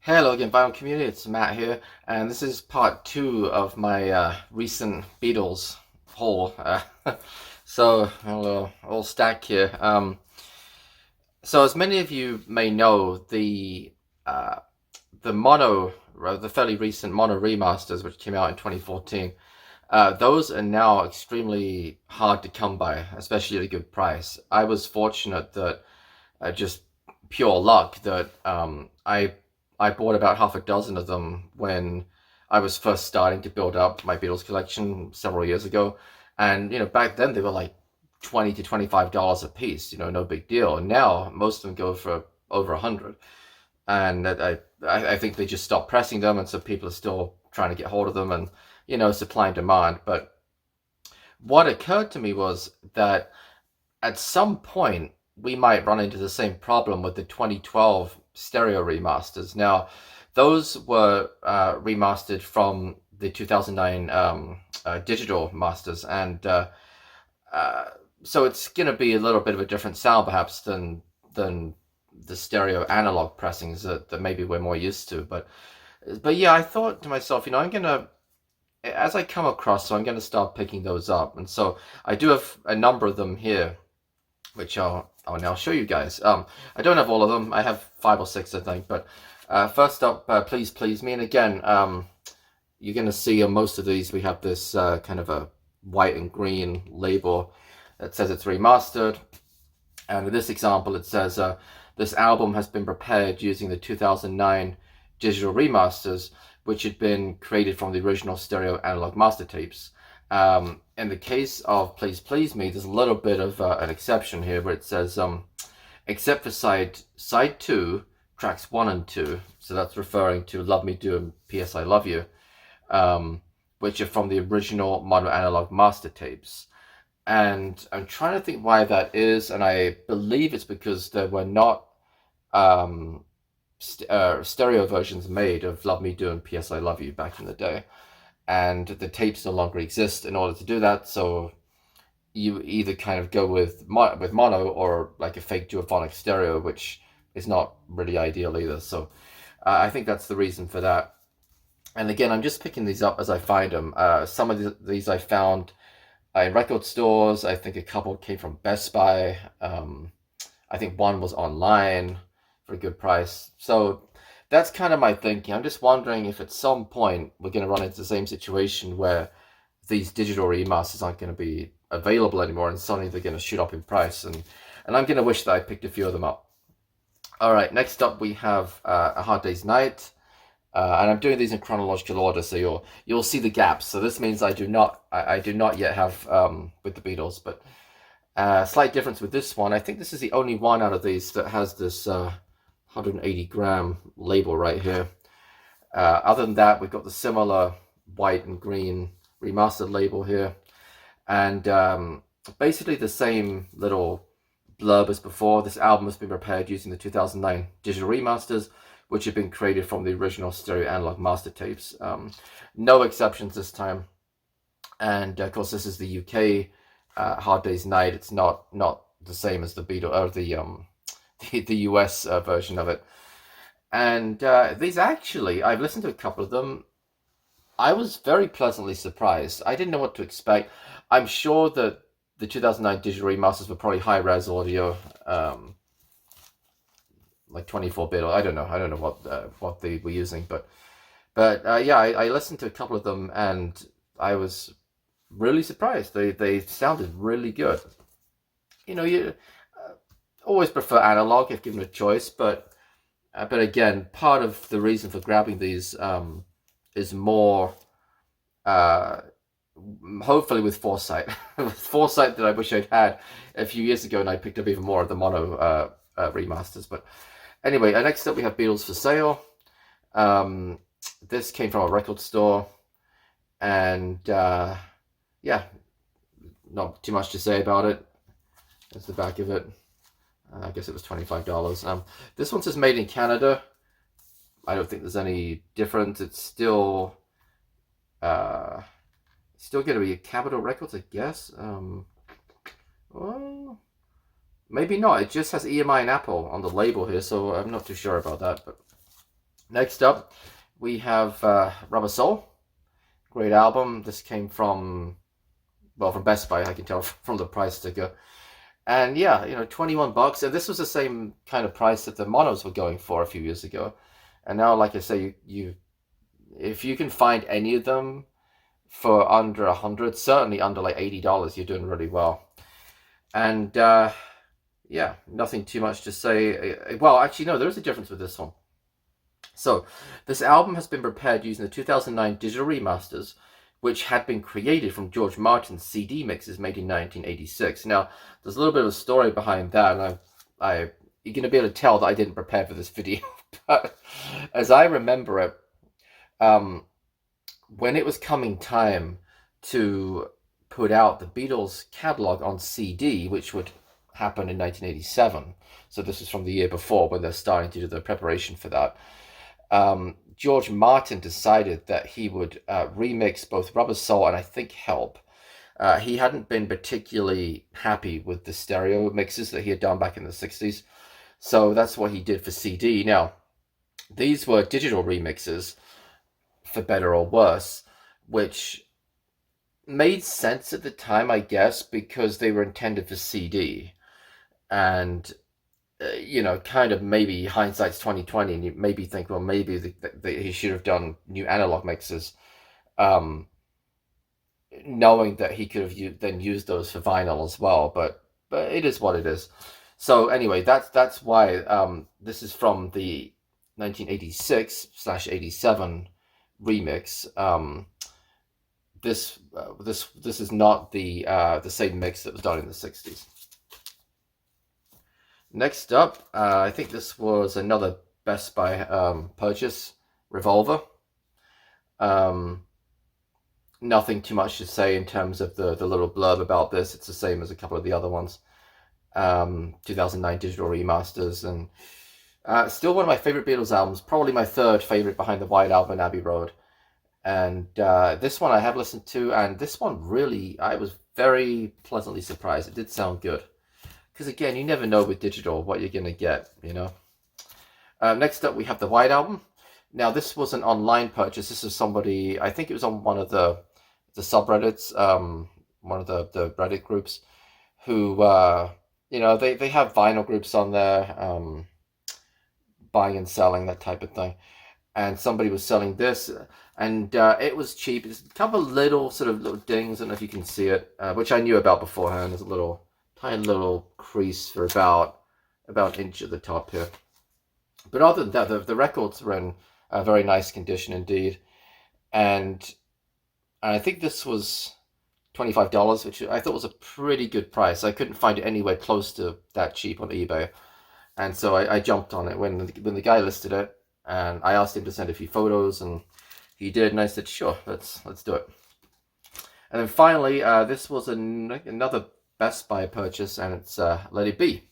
Hello again, Vinyl Community. It's Matt here, and this is part two of my recent Beatles haul. So, a little stack here. So, as many of you may know, uh, the fairly recent mono remasters, which came out in 2014, those are now extremely hard to come by, especially at a good price. I was fortunate that just pure luck that I bought about half a dozen of them when I was first starting to build up my Beatles collection several years ago, and back then they were like $20 to $25 a piece. No big deal. And now most of them go for over 100, and I think they just stopped pressing them, and so people are still trying to get hold of them, and supply and demand. But what occurred to me was that at some point we might run into the same problem with the 2012 stereo remasters. Now, those were remastered from the 2009 digital masters, and so it's going to be a little bit of a different sound, perhaps, than the stereo analog pressings that maybe we're more used to. But yeah, I thought to myself, I'm gonna as I come across, so I'm gonna start picking those up, and so I do have a number of them here which I'll now show you guys. I don't have all of them. I have 5 or 6, I think. But first up, Please Please Me. And again, you're going to see on most of these, we have this kind of a white and green label that says it's remastered. And in this example, it says, this album has been prepared using the 2009 digital remasters, which had been created from the original stereo analog master tapes. In the case of Please Please Me, there's a little bit of an exception here where it says, except for side 2, tracks 1 and 2, so that's referring to Love Me Do and P.S. I Love You, which are from the original mono analog master tapes. And I'm trying to think why that is, and I believe it's because there were not stereo versions made of Love Me Do and P.S. I Love You back in the day. And the tapes no longer exist in order to do that, so you either kind of go with mono or like a fake duophonic stereo, which is not really ideal either. So I think that's the reason for that. And again, I'm just picking these up as I find them. Some of these I found in record stores. I think a couple came from Best Buy. I think one was online for a good price. So that's kind of my thinking. I'm just wondering if at some point we're going to run into the same situation where these digital remasters aren't going to be available anymore, and suddenly they're going to shoot up in price, and I'm going to wish that I picked a few of them up. All right, next up we have A Hard Day's Night, and I'm doing these in chronological order, so you'll see the gaps. So this means I do not yet have with the Beatles, but slight difference with this one. I think this is the only one out of these that has this 180-gram label right here. Other than that, we've got the similar white and green remastered label here, and basically the same little blurb as before. This album has been prepared using the 2009 digital remasters, which have been created from the original stereo analog master tapes. No exceptions this time, and of course this is the UK Hard Day's Night. It's not the same as the Beatles or the US version of it. And these actually, I've listened to a couple of them. I was very pleasantly surprised. I didn't know what to expect. I'm sure that the 2009 digital remasters were probably high-res audio, like 24-bit. I don't know what they were using, but yeah, I listened to a couple of them and I was really surprised. They sounded really good. You always prefer analog if given a choice, but again, part of the reason for grabbing these is more hopefully with foresight, foresight that I wish I'd had a few years ago, and I picked up even more of the mono remasters. But anyway, next up we have Beatles for Sale. This came from a record store, and yeah, not too much to say about it. That's the back of it. I guess it was $25. This one says made in Canada. I don't think there's any difference. It's still going to be Capitol Records, I guess. Well, maybe not. It just has EMI and Apple on the label here, so I'm not too sure about that. But Next up, we have Rubber Soul. Great album. This came from, well, from Best Buy, I can tell from the price sticker. And yeah, 21 bucks. And this was the same kind of price that the monos were going for a few years ago. And now, like I say, you if you can find any of them for under 100, certainly under like $80, you're doing really well. And yeah, nothing too much to say. Well, actually, no, there's a difference with this one. So, this album has been prepared using the 2009 digital remasters, which had been created from George Martin's CD mixes made in 1986. Now, there's a little bit of a story behind that, and you're going to be able to tell that I didn't prepare for this video. But as I remember it, when it was coming time to put out the Beatles catalog on CD, which would happen in 1987, so this was from the year before when they're starting to do the preparation for that, George Martin decided that he would remix both Rubber Soul and I think Help. He hadn't been particularly happy with the stereo mixes that he had done back in the 60s, so that's what he did for CD. Now, these were digital remixes, for better or worse, which made sense at the time, I guess, because they were intended for CD. And kind of maybe hindsight's 2020, and you maybe think, well, maybe he should have done new analog mixes, knowing that he could have then used those for vinyl as well. But it is what it is. So anyway, that's why this is from the 1986/87 remix. This is not the same mix that was done in the 60s. Next up, I think this was another Best Buy purchase, Revolver. Nothing too much to say in terms of the little blurb about this. It's the same as a couple of the other ones. 2009 digital remasters, and still one of my favorite Beatles albums, probably my third favorite behind the White Album and Abbey Road. And this one I have listened to, and this one really, I was very pleasantly surprised. It did sound good. Because again, you never know with digital what you're going to get, Next up, we have the White Album. Now, this was an online purchase. This is somebody, I think it was on one of the subreddits, one of the Reddit groups, who, they have vinyl groups on there, buying and selling, that type of thing. And somebody was selling this, and it was cheap. It's a couple of little dings, I don't know if you can see it, which I knew about beforehand. There's a tiny little crease for about an inch at the top here. But other than that, the records were in a very nice condition indeed. And I think this was $25, which I thought was a pretty good price. I couldn't find it anywhere close to that cheap on eBay. And so I jumped on it when the guy listed it, and I asked him to send a few photos, and he did, and I said, sure, let's do it. And then finally, this was another Best Buy purchase, and it's Let It Be.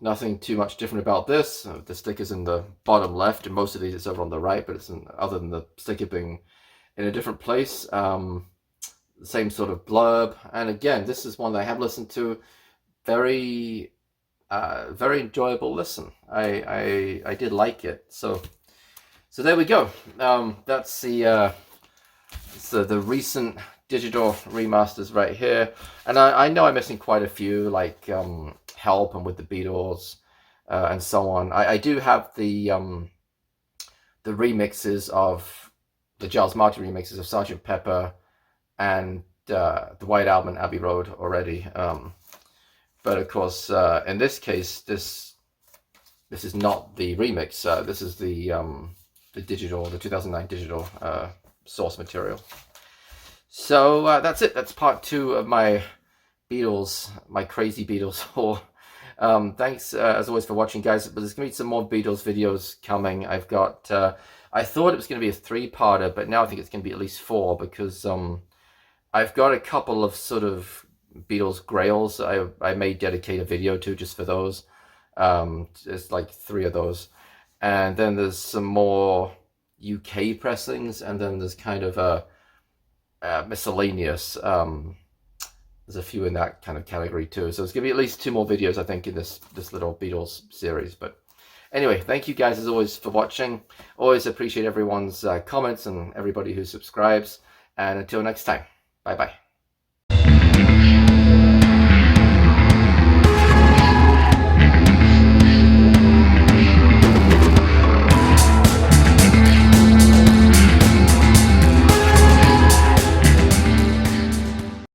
Nothing too much different about this. The sticker's in the bottom left, and most of these it's over on the right, but it's other than the sticker being in a different place. The same sort of blurb. And again, this is one that I have listened to. Very enjoyable listen. I did like it. So there we go. That's the recent digital remasters right here, and I know I'm missing quite a few, like Help and With the Beatles, and so on. I do have the remixes of the Giles Martin remixes of Sgt. Pepper and the White Album and Abbey Road already. But of course, in this case, this is not the remix. This is the digital, the 2009 digital source material. So that's it. That's part 2 of my crazy Beatles haul. Thanks as always for watching, guys. But there's gonna be some more Beatles videos coming. I've got. I thought it was gonna be a 3-parter, but now I think it's gonna be at least 4, because I've got a couple of sort of Beatles grails I may dedicate a video to just for those. There's like 3 of those, and then there's some more UK pressings, and then there's kind of a miscellaneous. There's a few in that kind of category too. So it's gonna be at least 2 more videos, I think, in this little Beatles series. But Anyway, thank you guys as always for watching. Always appreciate everyone's comments and everybody who subscribes. And until next time, bye bye.